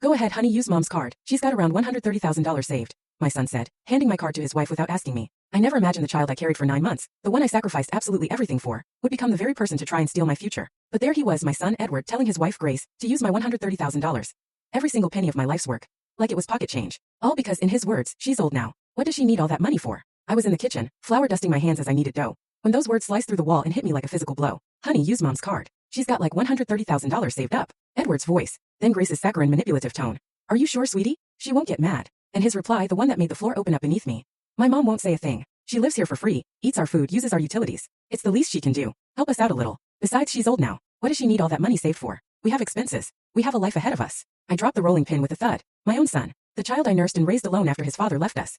Go ahead, honey, use mom's card. She's got around $130,000 saved, my son said, handing my card to his wife without asking me. I never imagined the child I carried for 9 months, the one I sacrificed absolutely everything for, would become the very person to try and steal my future. But there he was, my son Edward, telling his wife Grace to use my $130,000. Every single penny of my life's work. Like it was pocket change. All because, in his words, she's old now. What does she need all that money for? I was in the kitchen, flour dusting my hands as I kneaded dough, when those words sliced through the wall and hit me like a physical blow. Honey, use mom's card. She's got like $130,000 saved up. Edward's voice, then Grace's saccharine manipulative tone. Are you sure, sweetie? She won't get mad. And his reply, the one that made the floor open up beneath me. My mom won't say a thing. She lives here for free, eats our food, uses our utilities. It's the least she can do. Help us out a little. Besides, she's old now. What does she need all that money saved for? We have expenses. We have a life ahead of us. I dropped the rolling pin with a thud. My own son. The child I nursed and raised alone after his father left us.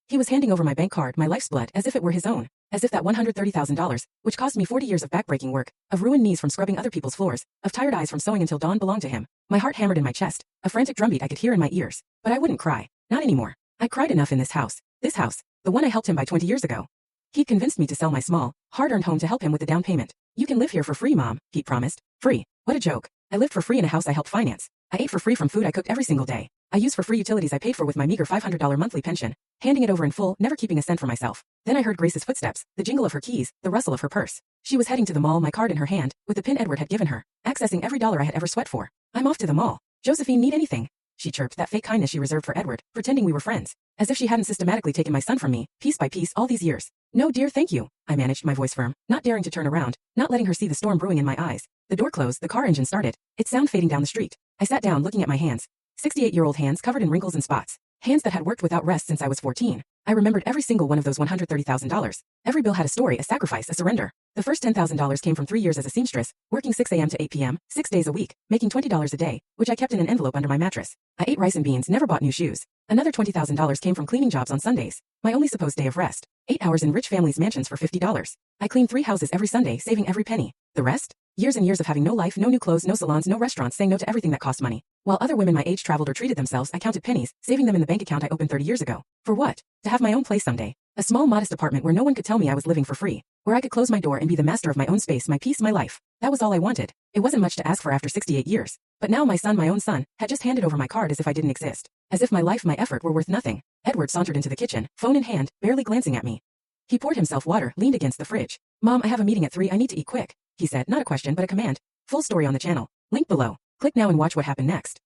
He was handing over my bank card, my life's blood, as if it were his own. As if that $130,000, which cost me 40 years of backbreaking work, of ruined knees from scrubbing other people's floors, of tired eyes from sewing until dawn, belonged to him. My heart hammered in my chest, a frantic drumbeat I could hear in my ears. But I wouldn't cry. Not anymore. I cried enough in this house. This house. The one I helped him buy 20 years ago. He'd convinced me to sell my small, hard-earned home to help him with the down payment. You can live here for free, Mom, Pete promised. Free. What a joke. I lived for free in a house I helped finance. I ate for free from food I cooked every single day. I used for free utilities I paid for with my meager $500 monthly pension, handing it over in full, never keeping a cent for myself. Then I heard Grace's footsteps, the jingle of her keys, the rustle of her purse. She was heading to the mall, my card in her hand, with the pin Edward had given her, accessing every dollar I had ever sweat for. I'm off to the mall. Josephine, need anything? She chirped, that fake kindness she reserved for Edward, pretending we were friends. As if she hadn't systematically taken my son from me, piece by piece, all these years. No, dear, thank you. I managed, my voice firm, not daring to turn around, not letting her see the storm brewing in my eyes. The door closed, the car engine started, its sound fading down the street. I sat down, looking at my hands. 68-year-old hands covered in wrinkles and spots. Hands that had worked without rest since I was 14. I remembered every single one of those $130,000. Every bill had a story, a sacrifice, a surrender. The first $10,000 came from 3 years as a seamstress, working 6 a.m. to 8 p.m., 6 days a week, making $20 a day, which I kept in an envelope under my mattress. I ate rice and beans, never bought new shoes. Another $20,000 came from cleaning jobs on Sundays, my only supposed day of rest. 8 hours in rich families' mansions for $50. I cleaned 3 houses every Sunday, saving every penny. The rest? Years and years of having no life, no new clothes, no salons, no restaurants, saying no to everything that cost money. While other women my age traveled or treated themselves, I counted pennies, saving them in the bank account I opened 30 years ago. For what? To have my own place someday. A small, modest apartment where no one could tell me I was living for free. Where I could close my door and be the master of my own space, my peace, my life. That was all I wanted. It wasn't much to ask for after 68 years. But now my son, my own son, had just handed over my card as if I didn't exist. As if my life, my effort were worth nothing. Edward sauntered into the kitchen, phone in hand, barely glancing at me. He poured himself water, leaned against the fridge. Mom, I have a meeting at 3, I need to eat quick. He said, not a question but a command. Full story on the channel. Link below. Click now and watch what happened next.